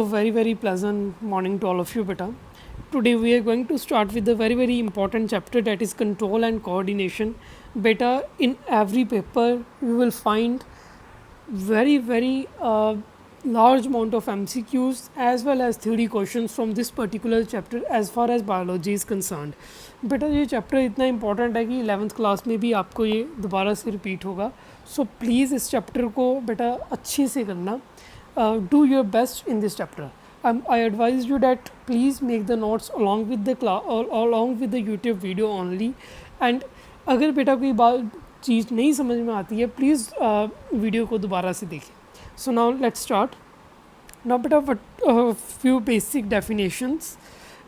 Very pleasant morning to all of you, beta. Today we are going to start with a very important chapter, that is control and coordination. Beta, in every paper you will find very large amount of MCQs as well as theory questions from this particular chapter as far as biology is concerned. बेटा ये chapter इतना important है कि 11th class में भी आपको ये दोबारा से रिपीट होगा. सो प्लीज़ इस चैप्टर को बेटा अच्छे से करना. Do your best in this chapter. I advise you that please make the notes along with the along with the YouTube video only. And अगर बेटा कोई बात चीज़ नहीं समझ में आती है प्लीज़ वीडियो को दोबारा से देखें. So now let's start. Now बेटा few basic definitions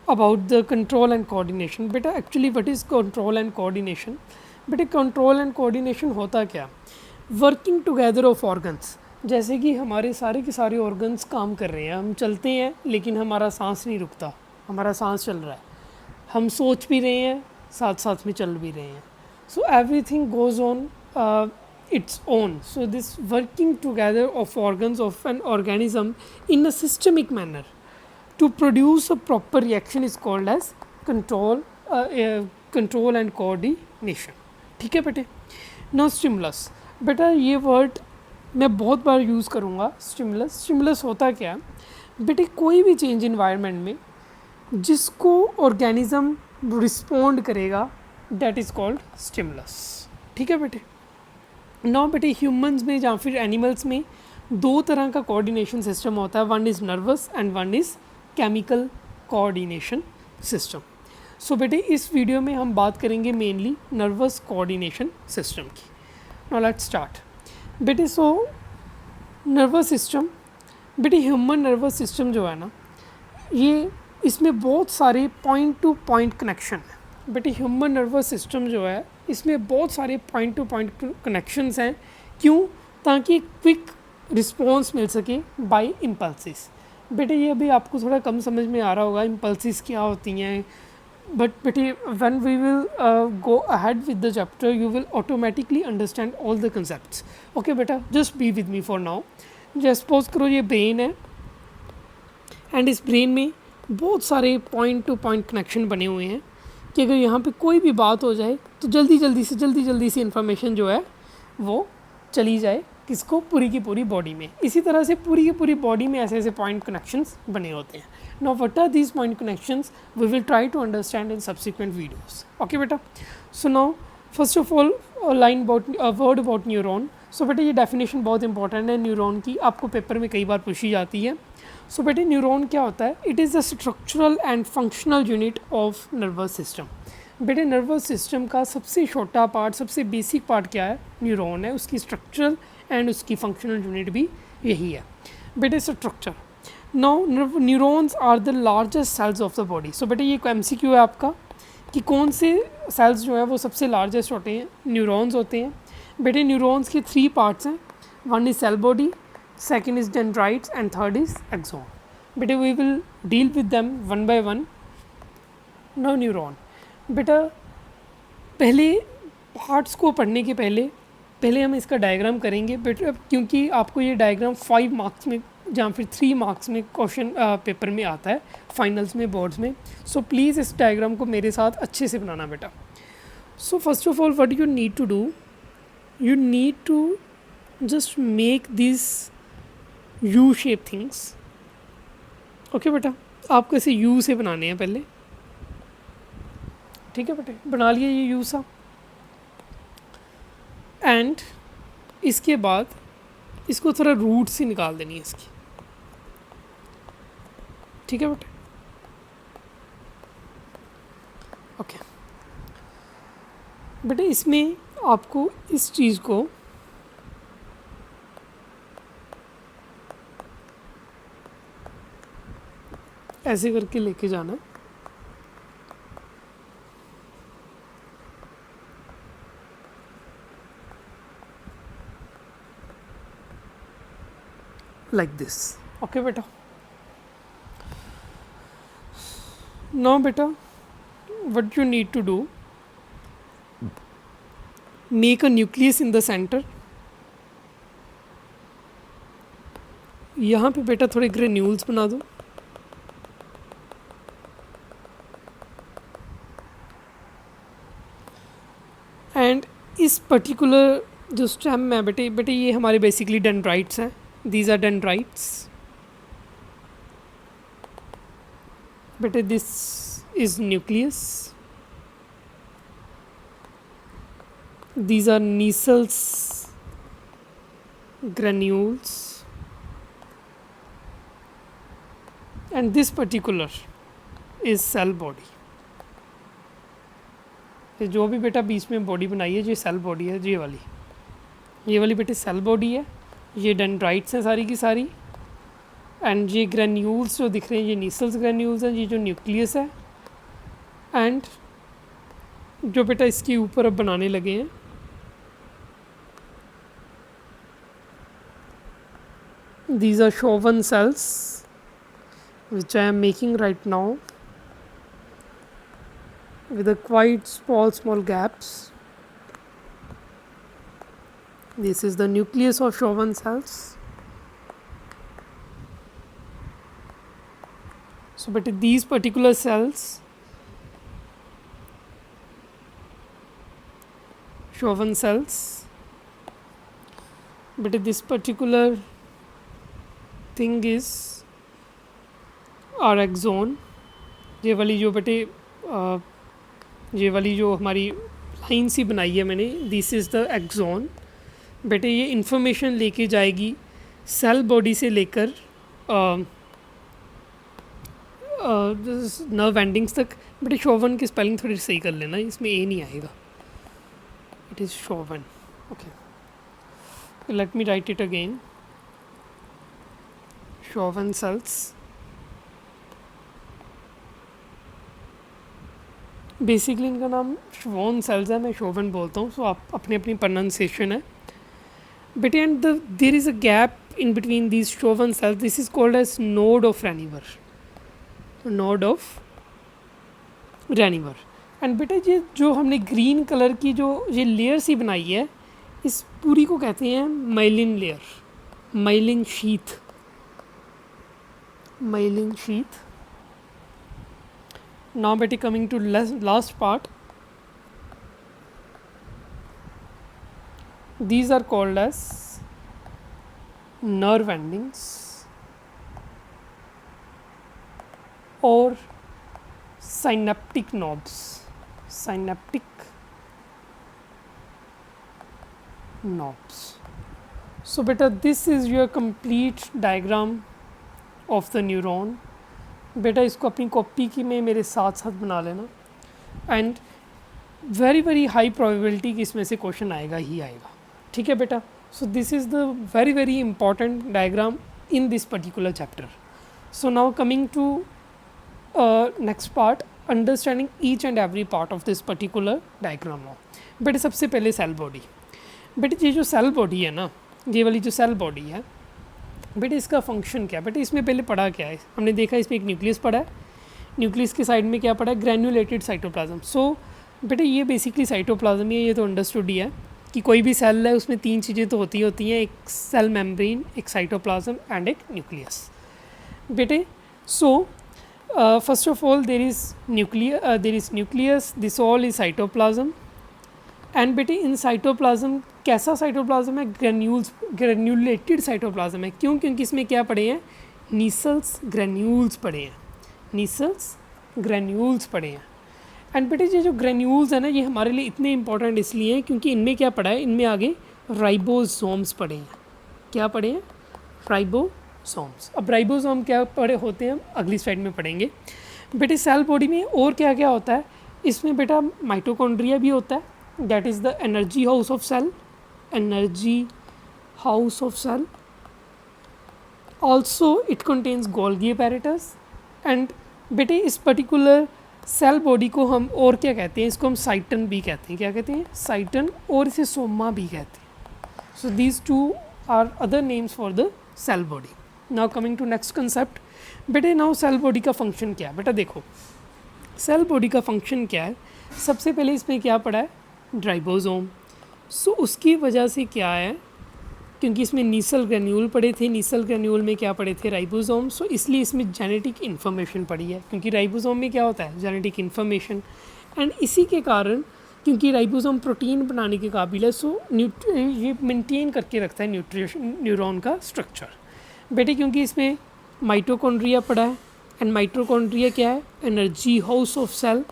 about the control and coordination. बेटा actually what is control and coordination? बेटा control and coordination होता क्या? Working together of organs. जैसे कि हमारे सारे के सारे ऑर्गन्स काम कर रहे हैं, हम चलते हैं लेकिन हमारा सांस नहीं रुकता, हमारा सांस चल रहा है, हम सोच भी रहे हैं साथ साथ में चल भी रहे हैं. So everything goes on its own. So this working together of organs of an organism in a systemic manner to produce a proper reaction is called as control and coordination. ठीक है बेटे. Now stimulus. बेटा ये word मैं बहुत बार use करूँगा. Stimulus होता क्या है बेटे? कोई भी चेंज इन्वायरमेंट में जिसको ऑर्गेनिज्म रिस्पोंड करेगा दैट इज़ कॉल्ड स्टिमुलस. ठीक है बेटे. नाउ बेटे ह्यूमंस में या फिर एनिमल्स में दो तरह का कोऑर्डिनेशन सिस्टम होता है. One is nervous and one is chemical coordination system. So बेटे इस वीडियो में हम बात करेंगे मेनली नर्वस कोऑर्डिनेशन सिस्टम की. नाउ लेट्स स्टार्ट बेटे. सो नर्वस सिस्टम बेटे, ह्यूमन नर्वस सिस्टम जो है ना, ये इसमें बहुत सारे पॉइंट टू पॉइंट कनेक्शन है. बेटे ह्यूमन नर्वस सिस्टम जो है इसमें बहुत सारे पॉइंट टू पॉइंट कनेक्शंस हैं. क्यों? ताकि क्विक रिस्पॉन्स मिल सके बाय इम्पल्सिस. बेटे ये अभी आपको थोड़ा कम समझ में आ रहा होगा इम्पल्सिस क्या होती हैं, बट बेटे when we will go ahead with the chapter you will automatically understand all the concepts. Okay बेटा, just be with me for now. just suppose करो ये ब्रेन है एंड इस ब्रेन में बहुत सारे पॉइंट टू पॉइंट कनेक्शन बने हुए हैं कि अगर यहाँ पे कोई भी बात हो जाए तो जल्दी से इंफॉर्मेशन जो है वो चली जाए किसको? पूरी की पूरी बॉडी में. इसी तरह से पूरी की पूरी बॉडी में ऐसे पॉइंट कनेक्शंस बने होते हैं. Now what are these point connections? We will try to understand in subsequent videos. Okay बेटा. So now first of all a word about neuron. So बेटा ये definition बहुत important है न्यूरॉन की, आपको पेपर में कई बार पूछी जाती है. So बेटे न्यूरॉन क्या होता है? It is the structural and functional unit of nervous system. बेटे नर्वस सिस्टम का सबसे छोटा पार्ट, सबसे बेसिक पार्ट क्या है? न्यूरॉन है. उसकी स्ट्रक्चरल एंड उसकी फंक्शनल यूनिट भी यही है. बेटे structure. Now neurons are the largest cells of the body. So बेटे ये MCQ है आपका कि कौन से सेल्स जो है वो सबसे लार्जेस्ट होते हैं? न्यूरॉन्स होते हैं. बेटे न्यूरॉन्स के 3 पार्ट्स हैं. One is cell body, second is dendrites and third is axon. बेटे we will deal with them one by one. Now neuron. बेटा पहले पार्ट्स को पढ़ने के पहले हम इसका डायग्राम करेंगे बेटा, क्योंकि आपको ये डायग्राम 5 मार्क्स में या फिर 3 मार्क्स में क्वेश्चन पेपर में आता है, फाइनल्स में, बोर्ड्स में. सो प्लीज़ इस डायग्राम को मेरे साथ अच्छे से बनाना बेटा. So first of all what you need to do, you need to just make this U shape things. Okay बेटा, आपको ऐसे यू से बनाने हैं पहले. ठीक है बेटे, बना लिया ये यू सा. एंड इसके बाद इसको थोड़ा रूट से निकाल देनी है इसकी. ठीक है बेटे. ओके बेटे, इसमें आपको इस चीज़ को ऐसे करके लेके जाना है. like this. Okay beta. Now beta, what you need to do, make a nucleus in the center. यहाँ पे बेटा थोड़े ग्रेन्यूल्स बना दो, एंड इस पर्टिकुलर जो स्टेम है बेटे बेटे ये हमारे बेसिकली डेंड्राइट्स हैं, दीज आर डेंड्राइट्स बेटे, this is nucleus, these are Niessel's granules, and this particular is cell body. जो भी बेटा बीच में बॉडी बनाई है ये सेल बॉडी है, ये वाली बेटे सेल बॉडी है, ये डेंड्राइट्स हैं सारी की सारी, एंड ये ग्रेन्यूल्स जो दिख रहे हैं ये नीसल्स ग्रेन्यूल्स हैं, ये जो न्यूक्लियस है, एंड जो बेटा इसके ऊपर अब बनाने लगे हैं these are Schwann cells which I am making right now with a quite small gaps. This is the nucleus of Schwann cells. So but these particular cells, Schwann cells, but this particular thing is our axon. ये वाली जो बेटे ये वाली जो हमारी line सी बनाई है मैंने, दिस इज़ द एक्सॉन बेटे, ये इंफॉर्मेशन लेके जाएगी सेल बॉडी से लेकर नर्व एंडिंग्स तक। बेटे शोवन की स्पेलिंग थोड़ी सही कर लेना, इसमें ए नहीं आएगा, it is Schwann. Okay, let me write it again, Schwann cells. Basically इनका नाम श्वॉन सेल्स है, मैं शोवन बोलता हूँ, सो आप अपनी अपनी प्रोनाउंसिएशन है बेटे। And there is a gap in between these Schwann cells, this is called as node of Reniwer, node of Reniwer। And बेटा ये जो हमने ग्रीन कलर की जो ये लेयर सी बनाई है, इस पूरी को कहते हैं myelin layer, myelin sheath, myelin sheath. Now बेटे coming to last part, these are called as nerve endings or synaptic knobs, synaptic knobs। So beta this is your complete diagram of the neuron। बेटा इसको अपनी copy की में मेरे साथ साथ बना लेना, एंड वेरी हाई प्रोबेबिलिटी कि इसमें से क्वेश्चन आएगा ही आएगा, ठीक है बेटा। So this is the very important diagram in this particular chapter। So now coming to next part, understanding each and every part of this particular diagram now। बेटे सबसे पहले सेल बॉडी, बेटे ये जो सेल बॉडी है ना, ये वाली जो सेल बॉडी है बेटे, इसका फंक्शन क्या है बेटे, इसमें पहले पढ़ा क्या है, हमने देखा इसमें एक न्यूक्लियस पढ़ा है, न्यूक्लियस के साइड में क्या पढ़ा है, ग्रैन्युलेटेड साइटोप्लाज्म। सो बेटे ये बेसिकली साइटोप्लाज्म ही है, ये तो अंडरस्टूड ही है कि कोई भी सेल है उसमें तीन चीज़ें तो होती हैं, एक सेल मेम्ब्रेन, एक साइटोप्लाज्म एंड एक न्यूक्लियस बेटे। सो first of all there is nucleus, this all is cytoplasm, and बेटे इन साइटोप्लाज्म कैसा साइटोप्लाज्म है, ग्रेन्युलेटेड साइटोप्लाज्म है। क्यों? क्योंकि इसमें क्या पढ़े हैं, नीसल्स ग्रेन्यूल्स पढ़े हैं, नीसल्स ग्रेन्यूल्स पढ़े हैं। एंड बेटे ये जो ग्रेन्यूल्स है ना, ये हमारे लिए इतने इंपॉर्टेंट इसलिए हैं क्योंकि इनमें क्या पढ़ा है, इनमें आगे राइबोसोम्स पढ़े हैं। क्या पढ़े हैं? राइबोसोम्स। अब राइबोसोम क्या पढ़े होते हैं हम अगली स्लाइड में पढ़ेंगे। बेटे सेल बॉडी में और क्या क्या होता है, इसमें बेटा माइटोकॉन्ड्रिया भी होता है, that is the energy house of cell, energy house of cell. Also it contains golgi apparatus. And बेटे इस पर्टिकुलर सेल बॉडी को हम और क्या कहते हैं, इसको हम साइटन भी कहते हैं। क्या कहते हैं? साइटन, और इसे सोमा भी कहते हैं। So these two are other names for the cell body. Now coming to next concept, बेटे नाउ सेल बॉडी का फंक्शन क्या है। बेटा देखो सेल बॉडी का फंक्शन क्या है, सबसे पहले इसमें क्या पड़ा है, राइबोसोम। सो उसकी वजह से क्या है क्योंकि इसमें नीसल ग्रेन्यूल पड़े थे, नीसल ग्रेन्यूल में क्या पड़े थे, राइबोसोम, सो इसलिए इसमें जेनेटिक इन्फॉर्मेशन पड़ी है, क्योंकि राइबोसोम में क्या होता है, जेनेटिक इन्फॉर्मेशन। एंड इसी के कारण क्योंकि राइबोसोम प्रोटीन बनाने के काबिल है, सो ये मेंटेन करके रखता है न्यूरॉन का स्ट्रक्चर। बेटे क्योंकि इसमें माइटोकॉन्ड्रिया पड़ा है, एंड माइटोकॉन्ड्रिया क्या है, energy house of cell.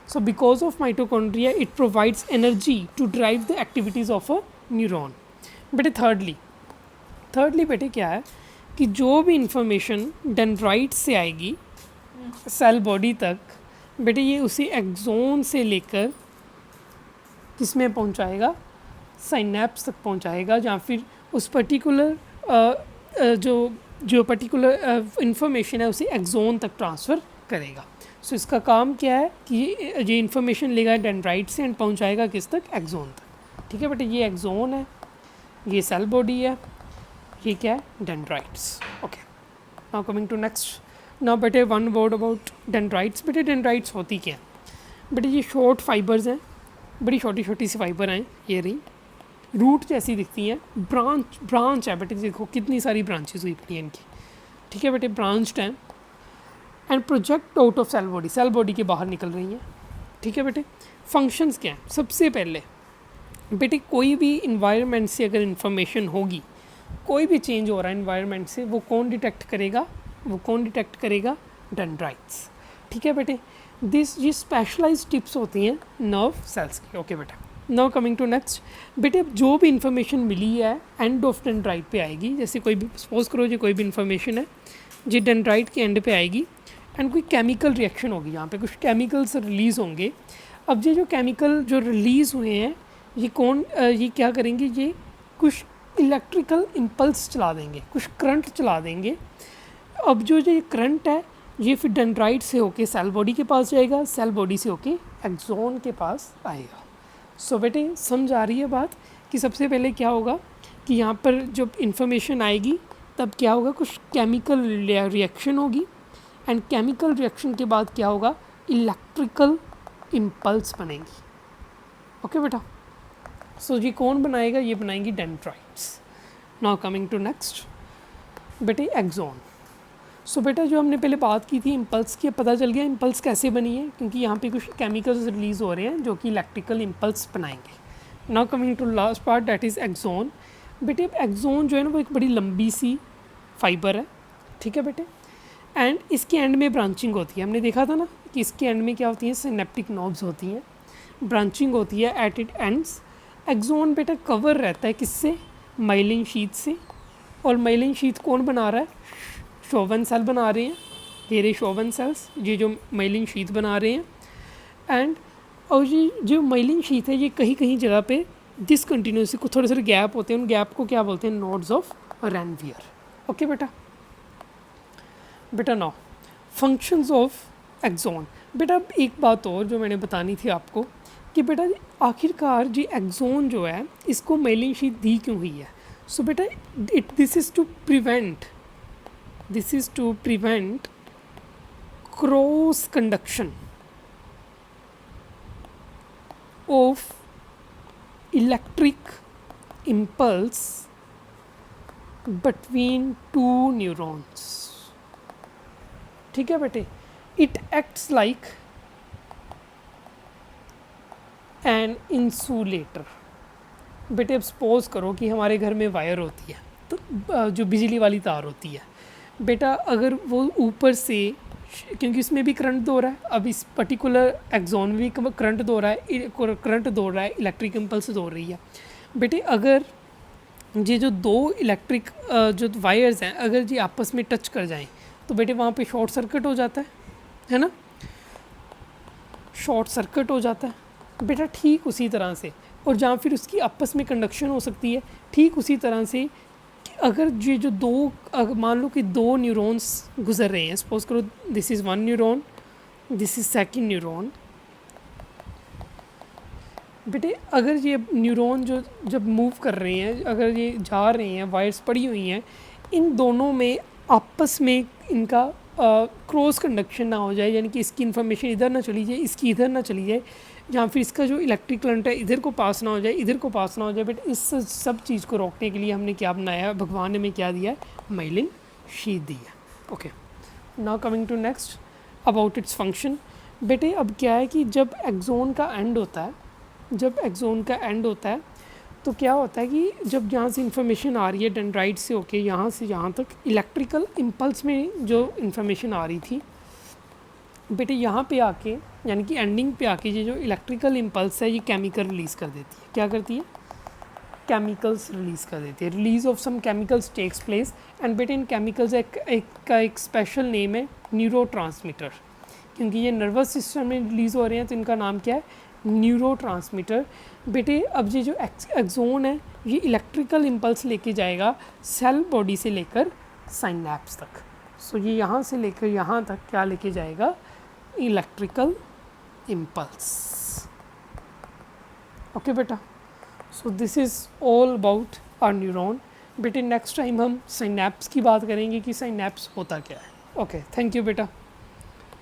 So because of mitochondria it provides energy to drive the activities of a neuron. बेटे थर्डली बेटे क्या है कि जो भी इंफॉर्मेशन डेंड्राइट से आएगी सेल बॉडी तक, बेटे ये उसी एक्सोन से लेकर किसमें पहुंचाएगा, साइनेप्स तक पहुंचाएगा, या फिर उस पर्टिकुलर जो पर्टिकुलर इंफॉर्मेशन है उसे एक्सोन तक ट्रांसफ़र करेगा। सो इसका काम क्या है कि ये इंफॉर्मेशन लेगा डेंड्राइट से एंड पहुंचाएगा किस तक, एक्सोन तक। ठीक है बेटे, ये एक्सोन है, ये सेल बॉडी है, ये क्या है, dendrites. Okay, now coming to next. Now बेटे वन वर्ड अबाउट डेंड्राइट्स। बेटे डेंड्राइट्स होती क्या है, बेटे ये शॉर्ट फाइबर्स हैं, बड़ी छोटी छोटी सी फाइबर हैं, ये रही, रूट जैसी दिखती हैं, ब्रांच है बेटे, देखो कितनी सारी ब्रांचेस हुई पड़ी हैं इनकी। ठीक है बेटे, ब्रांच्ड हैं and project out of cell body के बाहर निकल रही हैं। ठीक है बेटे, फंक्शंस क्या हैं, सबसे पहले बेटे कोई भी इन्वायरमेंट से अगर इंफॉर्मेशन होगी, कोई भी चेंज हो रहा है इन्वायरमेंट से, वो कौन डिटेक्ट करेगा, डेंड्राइट्स। ठीक है बेटे, ये स्पेशलाइज्ड टिप्स होती हैं नर्व सेल्स की। ओके बेटा, नाउ कमिंग टू नेक्स्ट। बेटे जो भी इंफॉर्मेशन मिली है एंड ऑफ डेंड्राइट पे आएगी, जैसे कोई भी सपोज करो जी कोई भी इंफॉर्मेशन है जी डेंड्राइट के एंड पे आएगी एंड कोई केमिकल रिएक्शन होगी, यहाँ पे कुछ केमिकल्स रिलीज़ होंगे। अब ये जो केमिकल जो रिलीज़ हुए हैं ये क्या करेंगे, ये कुछ इलेक्ट्रिकल इम्पल्स चला देंगे, कुछ करंट चला देंगे। अब जो ये करंट है ये फिर डेंड्राइट से होके सेल बॉडी के पास जाएगा, सेल बॉडी से होके एक्सोन के पास आएगा। सो बेटे समझ आ रही है बात कि सबसे पहले क्या होगा कि यहाँ पर जब इंफॉर्मेशन आएगी तब क्या होगा, कुछ केमिकल रिएक्शन होगी एंड केमिकल रिएक्शन के बाद क्या होगा, इलेक्ट्रिकल इम्पल्स बनेंगी। ओके बेटा, सो ये कौन बनाएगा, ये बनाएंगी dendrites. Now coming to next बेटे, एक्सोन। सो बेटा जो हमने पहले बात की थी इम्पल्स की, पता चल गया इम्पल्स कैसे बनी है, क्योंकि यहाँ पे कुछ केमिकल्स रिलीज़ हो रहे हैं जो कि इलेक्ट्रिकल इम्पल्स बनाएंगे। Now coming to last part, that is axon. बेटे एक्सोन जो है ना वो एक बड़ी लंबी सी फाइबर है। ठीक है बेटे, एंड इसके एंड में ब्रांचिंग होती है। हमने देखा था ना कि इसके एंड में क्या होती है, सिनेप्टिक नोड्स होती हैं, ब्रांचिंग होती है एट इट एंड्स। एक्सोन बेटा कवर रहता है किससे, माइलिन शीथ से। और माइलिन शीथ कौन बना रहा है, शोवन सेल बना रहे हैं, ये रहे शोवन सेल्स, ये जो माइलिन शीथ बना रहे हैं। एंड और ये जो माइलिन शीथ है ये कहीं कहीं जगह पे डिसकंटिन्यूस को थोड़े गैप होते हैं, उन गैप को क्या बोलते हैं, नोड्स ऑफ रैनवियर। ओके बेटा नाउ फंक्शंस ऑफ एक्सोन। बेटा एक बात और जो मैंने बतानी थी आपको कि बेटा आखिरकार जी एक्सोन जो है इसको माइलिन शीथ दी क्यों हुई है। सो बेटा this is to prevent cross conduction of electric impulse between two neurons। ठीक है बेटे, it acts like an insulator। बेटे अब सपोज करो कि हमारे घर में वायर होती है, तो जो बिजली वाली तार होती है बेटा, अगर वो ऊपर से, क्योंकि इसमें भी करंट दौड़ रहा है, अब इस पर्टिकुलर एक्सोन में भी करंट दौड़ रहा है, इलेक्ट्रिक इम्पल्स दौड़ रही है। बेटे अगर ये जो दो इलेक्ट्रिक जो वायर्स हैं अगर ये आपस में टच कर जाएं तो बेटे वहाँ पे शॉर्ट सर्किट हो जाता है ना, शॉर्ट सर्किट हो जाता है बेटा। ठीक उसी तरह से, और जहाँ फिर उसकी आपस में कंडक्शन हो सकती है, ठीक उसी तरह से अगर ये जो दो, मान लो कि दो न्यूरॉन्स गुजर रहे हैं, सपोज करो this is one neuron, this is second neuron. बेटे अगर ये न्यूरॉन जो जब मूव कर रहे हैं, अगर ये जा रहे हैं, वायर्स पड़ी हुई हैं, इन दोनों में आपस में इनका क्रॉस कंडक्शन ना हो जाए, यानी कि इसकी इन्फॉर्मेशन इधर ना चली जाए, इसकी इधर ना चली जाए, या फिर इसका जो इलेक्ट्रिक करंट है इधर को पास ना हो जाए, इधर को पास ना हो जाए। बट इस सब चीज़ को रोकने के लिए हमने क्या बनाया है, भगवान ने हमें क्या दिया है, माइलिन शीट दी है। Okay, now coming to next about its function. बेटे अब क्या है कि जब एक्सोन का एंड होता है, जब एक्सोन का एंड होता है तो क्या होता है कि जब यहाँ से इंफॉर्मेशन आ रही है डेंड्राइट से होके यहाँ से यहाँ तक, इलेक्ट्रिकल इम्पल्स में जो इंफॉर्मेशन आ रही थी बेटे, यहाँ पे आके यानी कि एंडिंग पे आके ये जो इलेक्ट्रिकल इम्पल्स है ये केमिकल रिलीज़ कर देती है। क्या करती है, केमिकल्स रिलीज़ कर देती है। Release of some chemicals takes place and बेटे इन केमिकल्स एक स्पेशल नेम है न्यूरोट्रांसमीटर, क्योंकि ये नर्वस सिस्टम में रिलीज़ हो रहे हैं तो इनका नाम क्या है, न्यूरोट्रांसमीटर। बेटे अब ये जो एक्सोन है ये इलेक्ट्रिकल इम्पल्स लेके जाएगा सेल बॉडी से लेकर साइनैप्स तक। सो ये यहाँ से लेकर यहाँ तक क्या लेके जाएगा, इलेक्ट्रिकल इम्पल्स। ओके बेटा, so this is all about our neuron. बेटे नेक्स्ट टाइम हम साइनैप्स की बात करेंगे कि साइनैप्स होता क्या है। ओके, थैंक यू बेटा।